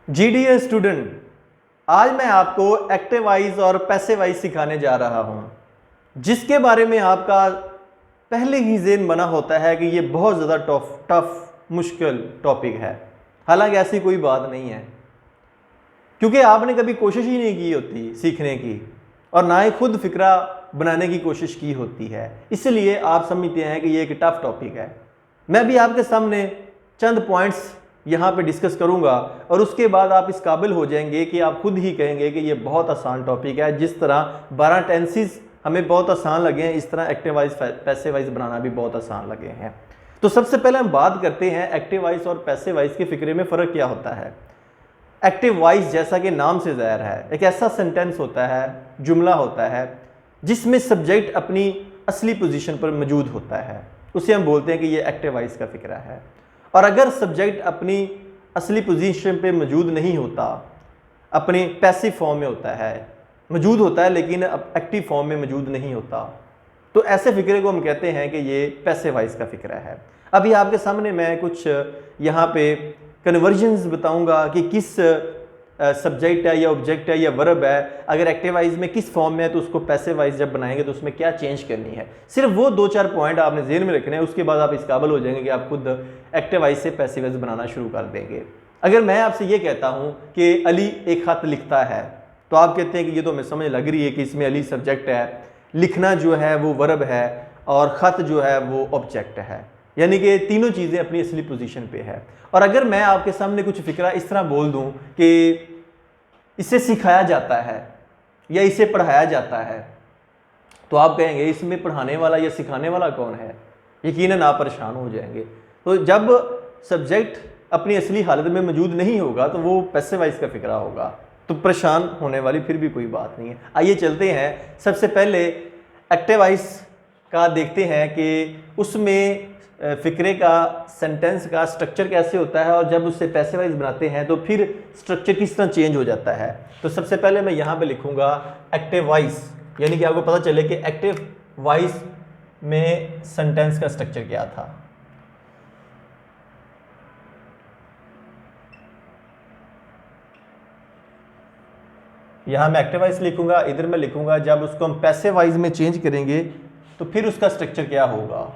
जी dear student, आज मैं आपको एक्टिव वाइज और पैसिव वाइज सिखाने जा रहा हूं, जिसके बारे में आपका पहले ही ज़हन बना होता है कि ये बहुत ज़्यादा टफ मुश्किल टॉपिक है। हालांकि ऐसी कोई बात नहीं है, क्योंकि आपने कभी कोशिश ही नहीं की होती सीखने की और ना ही खुद फिक्रा बनाने की कोशिश की होती है, इसलिए आप समझते हैं कि ये एक टफ टॉपिक है। मैं भी आपके सामने चंद पॉइंट्स यहाँ पे डिस्कस करूँगा और उसके बाद आप इस काबिल हो जाएंगे कि आप खुद ही कहेंगे कि ये बहुत आसान टॉपिक है। जिस तरह 12 टेंसेस हमें बहुत आसान लगे हैं, इस तरह एक्टिव वाइज पैसिव वाइज बनाना भी बहुत आसान लगे हैं। तो सबसे पहले हम बात करते हैं एक्टिव वाइज और पैसिव वाइज के फिक्रे में फ़र्क क्या होता है। एक्टिव वाइज जैसा कि नाम से ज़ाहिर है, एक ऐसा सेंटेंस होता है, जुमला होता है, जिसमें सब्जेक्ट अपनी असली पोजीशन पर मौजूद होता है, उसे हम बोलते हैं कि ये एक्टिव वाइज का फिक्रा है। और अगर सब्जेक्ट अपनी असली पोजीशन पे मौजूद नहीं होता, अपनी पैसिव फॉर्म में होता है, मौजूद होता है लेकिन एक्टिव फॉर्म में मौजूद नहीं होता, तो ऐसे फिक्रे को हम कहते हैं कि ये पैसिव वाइज का फिक्रा है। अभी आपके सामने मैं कुछ यहाँ पे कन्वर्जन्स बताऊंगा कि किस सब्जेक्ट है या ऑब्जेक्ट है या वर्ब है, अगर एक्टिव वाइज में किस फॉर्म में है तो उसको पैसिव वाइज जब बनाएंगे तो उसमें क्या चेंज करनी है। सिर्फ वो 2-4 पॉइंट आपने ज़हन में रखने हैं, उसके बाद आप इस काबिल हो जाएंगे कि आप खुद एक्टिव वाइज से पैसिव वाइज बनाना शुरू कर देंगे। अगर मैं आपसे ये कहता हूँ कि अली एक ख़त लिखता है, तो आप कहते हैं कि ये तो हमें समझ लग रही है कि इसमें अली सब्जेक्ट है, लिखना जो है वो वर्ब है और ख़त जो है वो ऑब्जेक्ट है, यानी कि तीनों चीज़ें अपनी असली पोजीशन पे है। और अगर मैं आपके सामने कुछ फिक्रा इस तरह बोल दूं कि इसे सिखाया जाता है या इसे पढ़ाया जाता है, तो आप कहेंगे इसमें पढ़ाने वाला या सिखाने वाला कौन है, यकीनन आप परेशान हो जाएंगे। तो जब सब्जेक्ट अपनी असली हालत में मौजूद नहीं होगा तो वो पैसिव वाइज का फिक्रा होगा, तो परेशान होने वाली फिर भी कोई बात नहीं है। आइए चलते हैं, सबसे पहले एक्टिव वाइज का देखते हैं कि उसमें फिक्रे का सेंटेंस का स्ट्रक्चर कैसे होता है और जब उससे पैसिव वाइज बनाते हैं तो फिर स्ट्रक्चर किस तरह चेंज हो जाता है। तो सबसे पहले मैं यहाँ पे लिखूँगा एक्टिव वाइज, यानी कि आपको पता चले कि एक्टिव वाइज में सेंटेंस का स्ट्रक्चर क्या था। यहाँ मैं एक्टिव वाइज लिखूँगा, इधर मैं लिखूँगा जब उसको हम पैसिव वाइज में चेंज करेंगे तो फिर उसका स्ट्रक्चर क्या होगा।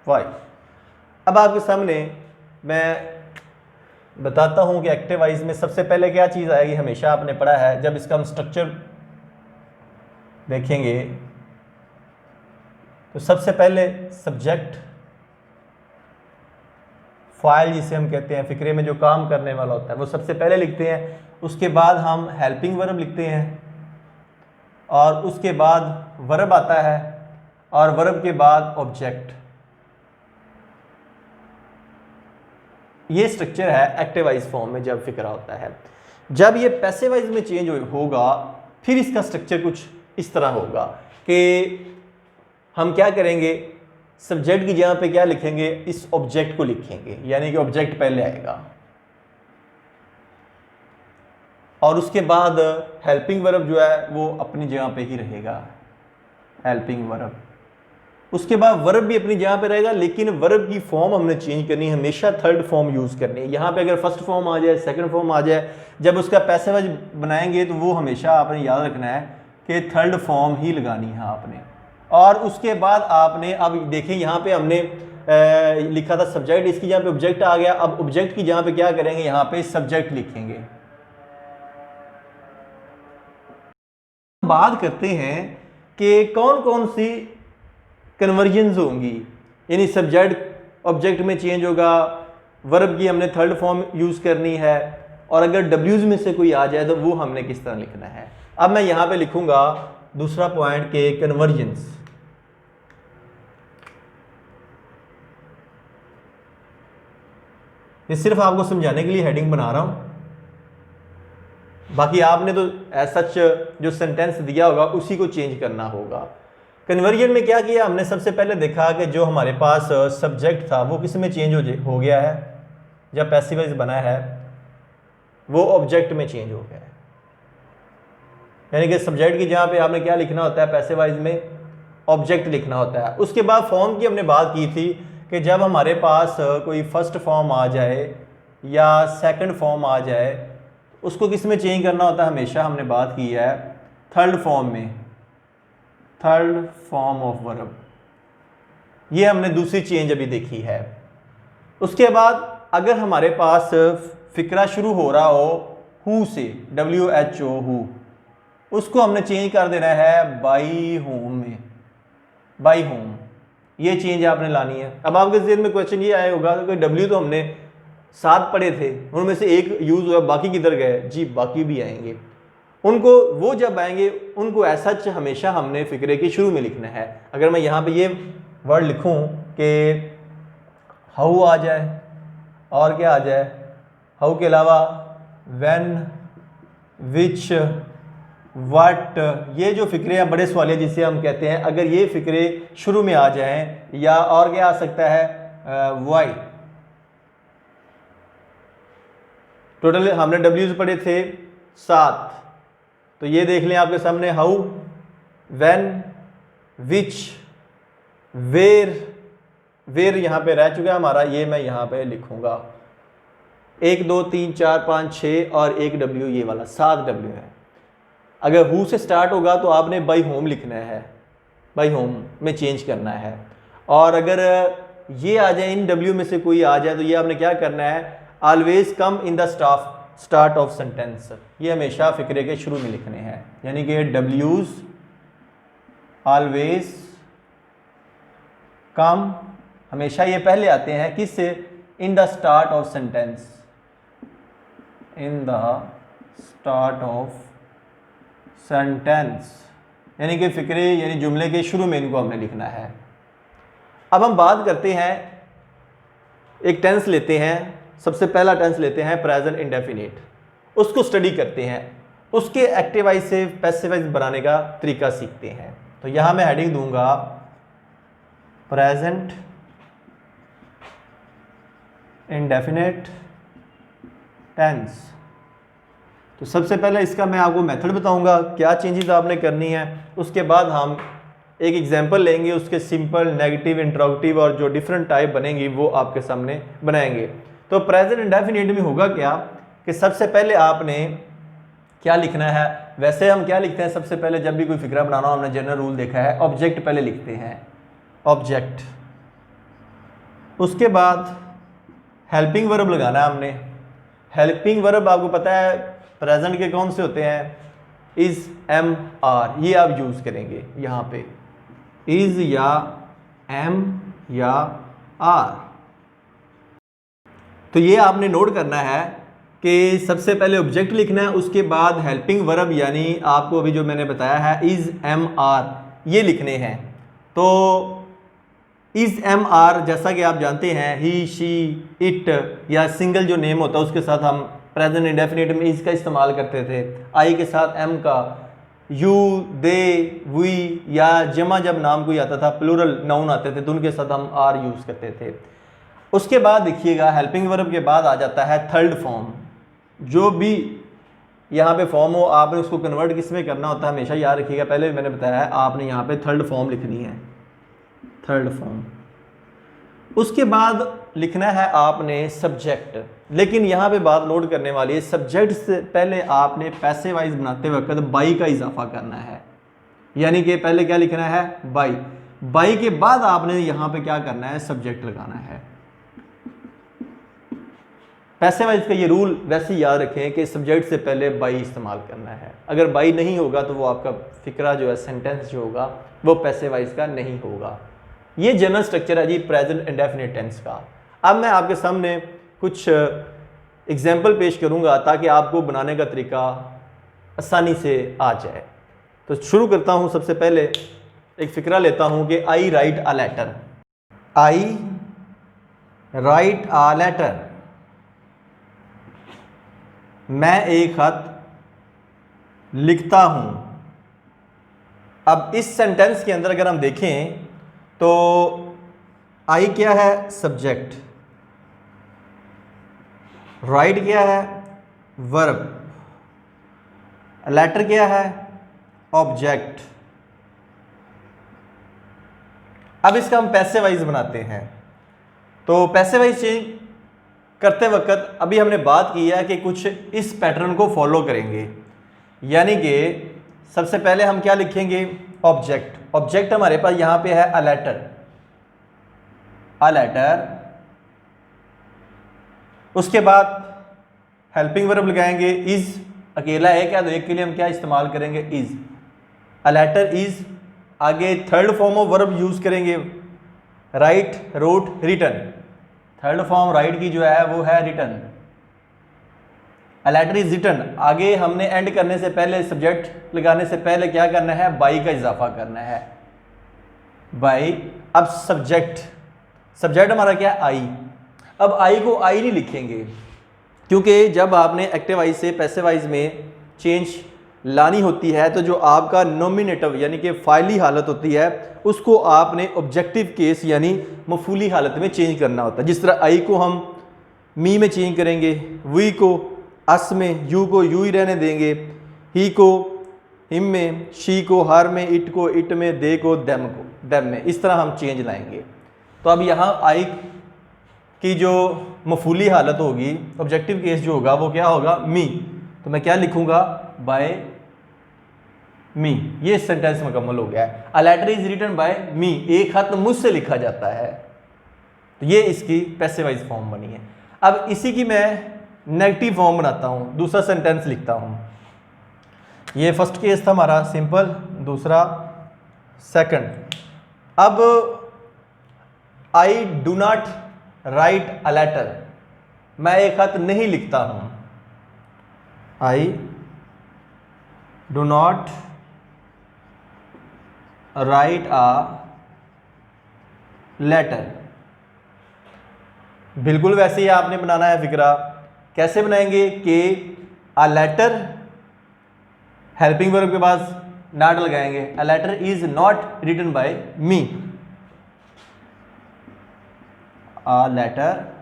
वाई। अब आपके सामने मैं बताता हूं कि एक्टिव वाइज में सबसे पहले क्या चीज़ आएगी। हमेशा आपने पढ़ा है, जब इसका हम स्ट्रक्चर देखेंगे तो सबसे पहले सब्जेक्ट फाइल जिसे हम कहते हैं, फिक्रे में जो काम करने वाला होता है वो सबसे पहले लिखते हैं। उसके बाद हम हेल्पिंग वर्ब लिखते हैं और उसके बाद वर्ब आता है और वर्ब के बाद ऑब्जेक्ट। ये स्ट्रक्चर है एक्टिव वाइज फॉर्म में जब फिक्रा होता है। जब ये पैसिव वाइज में चेंज होगा फिर इसका स्ट्रक्चर कुछ इस तरह होगा कि हम क्या करेंगे, सब्जेक्ट की जगह पे क्या लिखेंगे, इस ऑब्जेक्ट को लिखेंगे, यानी कि ऑब्जेक्ट पहले आएगा और उसके बाद हेल्पिंग वर्ब जो है वो अपनी जगह पे ही रहेगा, हेल्पिंग वर्ब। उसके बाद वर्ब भी अपनी जगह पे रहेगा, लेकिन वर्ब की फॉर्म हमने चेंज करनी है, हमेशा थर्ड फॉर्म यूज़ करनी है। यहाँ पे अगर फर्स्ट फॉर्म आ जाए, सेकंड फॉर्म आ जाए, जब उसका पैसिव वाइज बनाएंगे तो वो हमेशा आपने याद रखना है कि थर्ड फॉर्म ही लगानी है आपने। और उसके बाद आपने, अब देखें यहाँ पे हमने लिखा था सब्जेक्ट, इसकी जगह पे ऑब्जेक्ट आ गया। अब ऑब्जेक्ट की जगह पे क्या करेंगे, यहाँ पे सब्जेक्ट लिखेंगे। बात करते हैं कि कौन कौन सी कन्वर्जन्स होंगी, यानी सब्जेक्ट ऑब्जेक्ट में चेंज होगा, वर्ब की हमने थर्ड फॉर्म यूज़ करनी है, और अगर डब्ल्यूज में से कोई आ जाए तो वो हमने किस तरह लिखना है। अब मैं यहाँ पे लिखूंगा दूसरा पॉइंट के कन्वर्जन्स। ये सिर्फ आपको समझाने के लिए हेडिंग बना रहा हूँ, बाकी आपने तो एज सच जो सेंटेंस दिया होगा उसी को चेंज करना होगा। कन्वर्जन में क्या किया हमने, सबसे पहले देखा कि जो हमारे पास सब्जेक्ट था वो किस में चेंज हो गया है, जब पैसिव वाइज बना है वो ऑब्जेक्ट में चेंज हो गया है। यानी कि सब्जेक्ट की जगह पे आपने क्या लिखना होता है पैसिव वाइज में, ऑब्जेक्ट लिखना होता है। उसके बाद फॉर्म की हमने बात की थी कि जब हमारे पास कोई फर्स्ट फॉर्म आ जाए या सेकंड फॉर्म आ जाए, उसको किस में चेंज करना होता है, हमेशा हमने बात की है थर्ड फॉर्म में, थर्ड फॉर्म ऑफ वर्ब। ये हमने दूसरी चेंज अभी देखी है। उसके बाद अगर हमारे पास फिक्रा शुरू हो रहा हो हु से, WHO हु, उसको हमने चेंज कर देना है बाई होम में, बाई होम। ये चेंज आपने लानी है। अब आपके ज़हन में क्वेश्चन ये आया होगा कि W तो हमने 7 पढ़े थे, उनमें से एक यूज़ हुआ, बाकी किधर गए? जी बाकी भी आएंगे। उनको वो जब आएंगे उनको ऐसा हमेशा हमने फिक्रे के शुरू में लिखना है। अगर मैं यहाँ पे ये वर्ड लिखूँ कि हाउ आ जाए और क्या आ जाए, हाउ के अलावा व्हेन, विच, व्हाट, ये जो फिक्रे हैं बड़े सवालिया जिसे हम कहते हैं, अगर ये फिक्रे शुरू में आ जाएं, या और क्या आ सकता है, वाई। टोटल हमने डब्ल्यूज पढ़े थे 7, तो ये देख लें आपके सामने, how, when, which, where, where यहाँ पे रह चुका है हमारा, ये मैं यहाँ पे लिखूंगा 1 2 3 4 5 6 और एक W, ये वाला 7 W है। अगर हु से स्टार्ट होगा तो आपने बाई होम लिखना है, बाई होम में चेंज करना है। और अगर ये आ जाए, इन W में से कोई आ जाए, तो ये आपने क्या करना है, always come in the start of sentence. ये हमेशा फिक्रे के शुरू में लिखने हैं, यानी कि W's ऑलवेज कम, हमेशा ये पहले आते हैं किससे, in the start of sentence, in the start of sentence, यानी कि फिक्रे यानी जुमले के शुरू में इनको हमने लिखना है। अब हम बात करते हैं, एक टेंस लेते हैं, सबसे पहला टेंस लेते हैं प्रेजेंट इंडेफिनिट, उसको स्टडी करते हैं, उसके एक्टिव वाइज से पैसिव वाइज बनाने का तरीका सीखते हैं। तो यहाँ मैं हेडिंग दूंगा प्रेजेंट इंडेफिनिट टेंस। तो सबसे पहले इसका मैं आपको मेथड बताऊंगा, क्या चेंजेस आपने करनी है। उसके बाद हम एक एग्जांपल लेंगे, उसके सिंपल, नेगेटिव, इंट्रोगेटिव और जो डिफरेंट टाइप बनेंगी वो आपके सामने बनाएंगे। तो प्रेजेंट इंडेफिनिट में होगा क्या कि सबसे पहले आपने क्या लिखना है, वैसे हम क्या लिखते हैं सबसे पहले जब भी कोई फिक्रा बनाना हो, हमने जनरल रूल देखा है, ऑब्जेक्ट पहले लिखते हैं, ऑब्जेक्ट। उसके बाद हेल्पिंग वर्ब लगाना है हमने। हेल्पिंग वर्ब आपको पता है प्रेजेंट के कौन से होते हैं, इज, एम, आर, ये आप यूज करेंगे यहाँ पे, इज या एम या आर। तो ये आपने नोट करना है कि सबसे पहले ऑब्जेक्ट लिखना है, उसके बाद हेल्पिंग वर्ब यानी आपको अभी जो मैंने बताया है इज, एम, आर, ये लिखने हैं। तो इज, एम, आर जैसा कि आप जानते हैं, ही, शी, इट या सिंगल जो नेम होता है उसके साथ हम प्रेजेंट इंडेफिनिट में इज का इस्तेमाल करते थे, आई के साथ एम का, यू, दे, वी, या जमा जब नाम कोई आता था, प्लूरल नाउन आते थे तो उनके साथ हम आर यूज़ करते थे। उसके बाद देखिएगा हेल्पिंग वर्ब के बाद आ जाता है थर्ड फॉर्म। जो भी यहाँ पे फॉर्म हो आपने उसको कन्वर्ट किस में करना होता है, हमेशा याद रखिएगा, पहले भी मैंने बताया है, आपने यहाँ पे थर्ड फॉर्म लिखनी है, थर्ड फॉर्म। उसके बाद लिखना है आपने सब्जेक्ट। लेकिन यहाँ पे बात नोट करने वाली है, सब्जेक्ट से पहले आपने पैसे वाइज बनाते वक्त बाई का इजाफा करना है, यानी कि पहले क्या लिखना है, बाई। बाई के बाद आपने यहाँ पे क्या करना है, सब्जेक्ट लगाना है। पैसे वाइज का ये रूल वैसे याद रखें कि सब्जेक्ट से पहले बाई इस्तेमाल करना है। अगर बाई नहीं होगा तो वो आपका फिक्रा जो है, सेंटेंस जो होगा वो पैसे वाइज का नहीं होगा। ये जनरल स्ट्रक्चर है जी प्रेजेंट इंडेफिनिट टेंस का। अब मैं आपके सामने कुछ एग्जाम्पल पेश करूंगा ताकि आपको बनाने का तरीका आसानी से आ जाए। तो शुरू करता हूं, सबसे पहले एक फिक्रा लेता हूं कि I write a letter, I write a letter, मैं एक खत लिखता हूं। अब इस सेंटेंस के अंदर अगर हम देखें तो आई क्या है, सब्जेक्ट, राइट क्या है, वर्ब, लेटर क्या है, ऑब्जेक्ट, अब इसका हम पैसे वाइज बनाते हैं। तो पैसे वाइज चेंज करते वक्त अभी हमने बात की है कि कुछ इस पैटर्न को फॉलो करेंगे, यानी कि सबसे पहले हम क्या लिखेंगे, ऑब्जेक्ट। ऑब्जेक्ट हमारे पास यहां पे है अ लेटर, अ लेटर। उसके बाद हेल्पिंग वर्ब लगाएंगे, इज अकेला है क्या, तो एक के लिए हम क्या इस्तेमाल करेंगे, इज। A letter is. आगे third form of verb use करेंगे, right, wrote, written. Third form right की जो है वो है written. A letter is written. आगे हमने एंड करने से पहले, सब्जेक्ट लगाने से पहले क्या करना है, बाई का इजाफा करना है, बाई। अब सब्जेक्ट हमारा क्या है, आई। अब आई को आई नहीं लिखेंगे, क्योंकि जब आपने एक्टिव वाइज से पैसिव वाइज में चेंज लानी होती है तो जो आपका नॉमिनेटिव यानी कि फाइली हालत होती है उसको आपने ऑब्जेक्टिव केस यानी मफूली हालत में चेंज करना होता है। जिस तरह आई को हम मी में चेंज करेंगे, वी को अस में, यू को यू ही रहने देंगे, ही को हिम में, शी को हर में, इट को इट में, दे को देम में। इस तरह हम चेंज लाएंगे। तो अब यहाँ आई की जो मफूली हालत होगी, ऑब्जेक्टिव केस जो होगा वो क्या होगा, मी। तो मैं क्या लिखूंगा, बाय मी। ये सेंटेंस मुकम्मल हो गया है। A letter is written by me, एक खत मुझसे लिखा जाता है। तो ये इसकी पैसिव वाइज फॉर्म बनी है। अब इसी की मैं नेगेटिव फॉर्म बनाता हूं, दूसरा सेंटेंस लिखता हूं। ये फर्स्ट केस था हमारा सिंपल, दूसरा सेकंड। अब I do not write a letter, मैं एक खत नहीं लिखता हूं। I do not write a letter. बिल्कुल वैसे ही आपने बनाना है फिक्रा। कैसे बनाएंगे कि अ लेटर, हेल्पिंग वर्ब के पास नॉट लगाएंगे, a letter is not written by me. A letter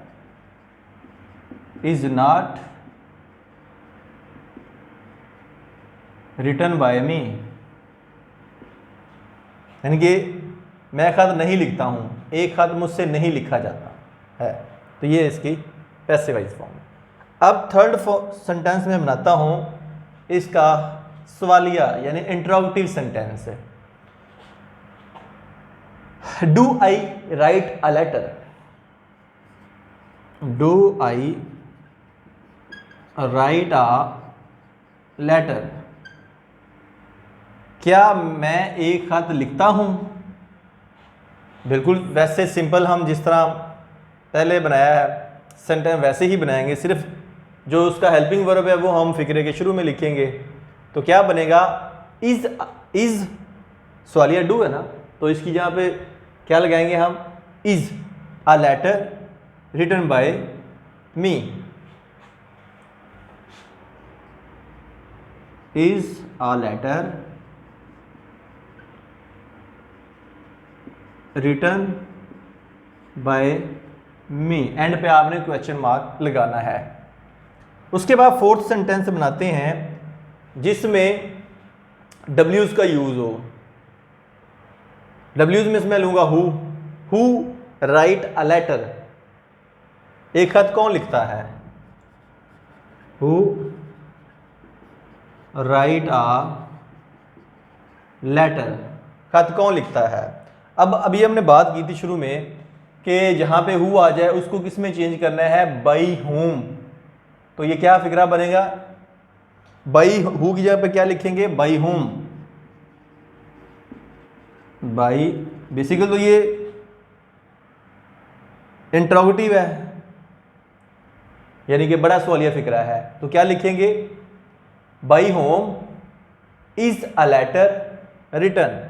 is not written by me, यानी कि मैं खत नहीं लिखता हूं, एक खत मुझसे नहीं लिखा जाता है। तो ये इसकी पैसिव वाइज फॉर्म है। अब थर्ड सेंटेंस में बनाता हूं इसका सवालिया यानी इंटरोगेटिव सेंटेंस है। Do I write a letter, do I write a letter, क्या मैं एक खत लिखता हूं। बिल्कुल वैसे सिंपल हम जिस तरह पहले बनाया है सेंटेंस वैसे ही बनाएंगे, सिर्फ जो उसका हेल्पिंग वर्ब है वो हम फिक्रे के शुरू में लिखेंगे। तो क्या बनेगा, इज सवालिया डू है ना, तो इसकी जगह पे क्या लगाएंगे हम, is a letter written by me, is a letter written by me. End पे आपने क्वेश्चन मार्क लगाना है। उसके बाद फोर्थ सेंटेंस बनाते हैं जिसमें डब्ल्यूज का यूज हो। डब्ल्यूज में मैं लूंगा हु राइट अ लेटर, एक खत कौन लिखता है, हु राइट अ लेटर, खत कौन लिखता है। अब अभी हमने बात की थी शुरू में कि जहां पे हु आ जाए उसको किस में चेंज करना है, बाई होम। तो ये क्या फिक्रा बनेगा, बाई हु की जगह पे क्या लिखेंगे, बाई होम। बाई बेसिकली तो ये इंट्रोगेटिव है यानी कि बड़ा सवालिया फिक्रा है। तो क्या लिखेंगे, by whom is a letter written,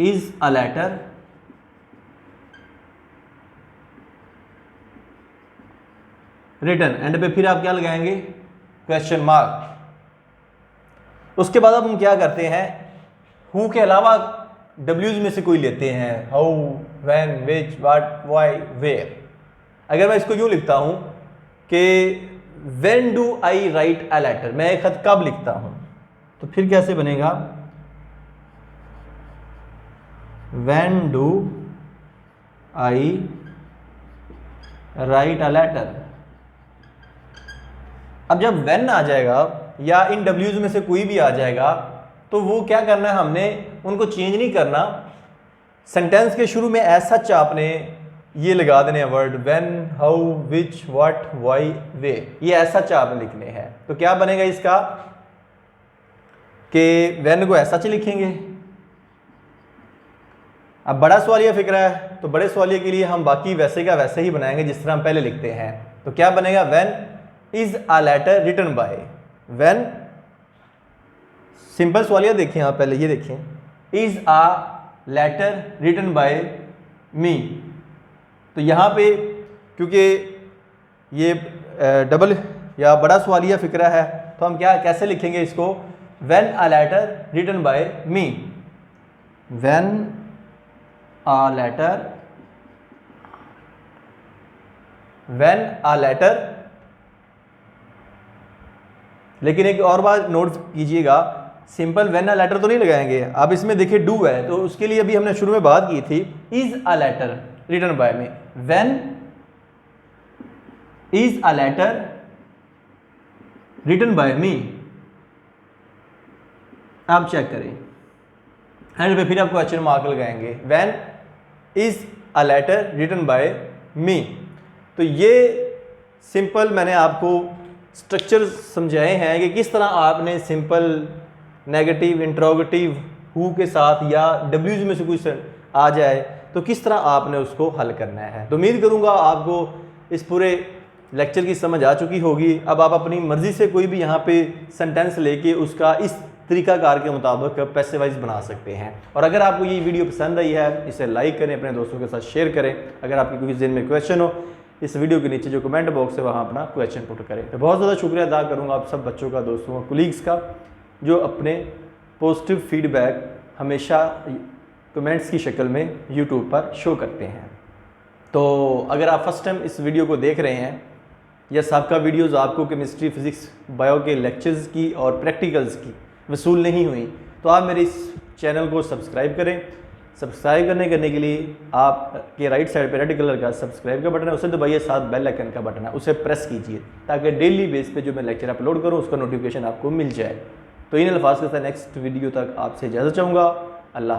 is a letter written. End पे फिर आप क्या लगाएंगे, क्वेश्चन मार्क। उसके बाद अब हम क्या करते हैं, हु के अलावा डब्ल्यूज में से कोई लेते हैं, how, when, which, what, why, where. अगर मैं इसको यूं लिखता हूं कि when do I write a letter, मैं एक खत कब लिखता हूं, तो फिर कैसे बनेगा, when do I write a letter. अब जब व्हेन आ जाएगा या इन डब्ल्यूज में से कोई भी आ जाएगा तो वो क्या करना है, हमने उनको चेंज नहीं करना। सेंटेंस के शुरू में एज सच आपने ये लगा देने हैं word when, how, which, what, why, where, ये एज सच आपने लिखने हैं। तो क्या बनेगा इसका कि व्हेन को एज सच लिखेंगे। अब बड़ा सवालिया फिक्रा है तो बड़े सवालिया के लिए हम बाकी वैसे का वैसे ही बनाएंगे जिस तरह हम पहले लिखते हैं। तो क्या बनेगा, when is a letter written by. When simple सवालिया देखें आप पहले, ये देखें, is a letter written by me. तो यहाँ पे क्योंकि ये डबल या बड़ा सवालिया फिक्रा है तो हम क्या कैसे लिखेंगे इसको, when a letter written by me. When a letter, when a letter. लेकिन एक और बात नोट कीजिएगा, सिंपल व्हेन अ लेटर तो नहीं लगाएंगे। अब इसमें देखिए डू है तो उसके लिए अभी हमने शुरू में बात की थी is a letter written by me. When is a letter written by me. आप चेक करें, एंड पे फिर आप क्वेश्चन मार्क लगाएंगे, when is a letter written by me. तो ये सिंपल मैंने आपको स्ट्रक्चर समझाए हैं कि किस तरह आपने सिंपल नेगेटिव इंट्रोगेटिव हु के साथ या डब्ल्यूज में से कुछ आ जाए तो किस तरह आपने उसको हल करना है। तो उम्मीद करूंगा आपको इस पूरे लेक्चर की समझ आ चुकी होगी। अब आप अपनी मर्जी से कोई भी यहाँ पे सेंटेंस लेके उसका इस तरीकाकार के मुताबिक पैसे वाइज बना सकते हैं। और अगर आपको ये वीडियो पसंद आई है इसे लाइक करें, अपने दोस्तों के साथ शेयर करें। अगर आपकी कोई ज़हन में क्वेश्चन हो इस वीडियो के नीचे जो कमेंट बॉक्स है वहाँ अपना क्वेश्चन पुट करें। तो बहुत ज़्यादा शुक्रिया अदा करूँगा आप सब बच्चों का, दोस्तों का, कुलीग्स का जो अपने पॉजिटिव फीडबैक हमेशा कमेंट्स की शक्ल में यूट्यूब पर शो करते हैं। तो अगर आप फर्स्ट टाइम इस वीडियो को देख रहे हैं या सबका वीडियोस आपको केमिस्ट्री, फिजिक्स, बायो के लेक्चर्स की और प्रैक्टिकल्स की वसूल नहीं हुई तो आप मेरे इस चैनल को सब्सक्राइब करें। सब्सक्राइब करने के लिए आपके राइट साइड पे रेड कलर का सब्सक्राइब का बटन है, उसे दबाइए, साथ बेल आइकन का बटन है उसे प्रेस कीजिए ताकि डेली बेस पे जो मैं लेक्चर अपलोड करूँ उसका नोटिफिकेशन आपको मिल जाए। तो इन अल्फाज के साथ नेक्स्ट वीडियो तक आपसे इजाज़त चाहूँगा। अल्लाह।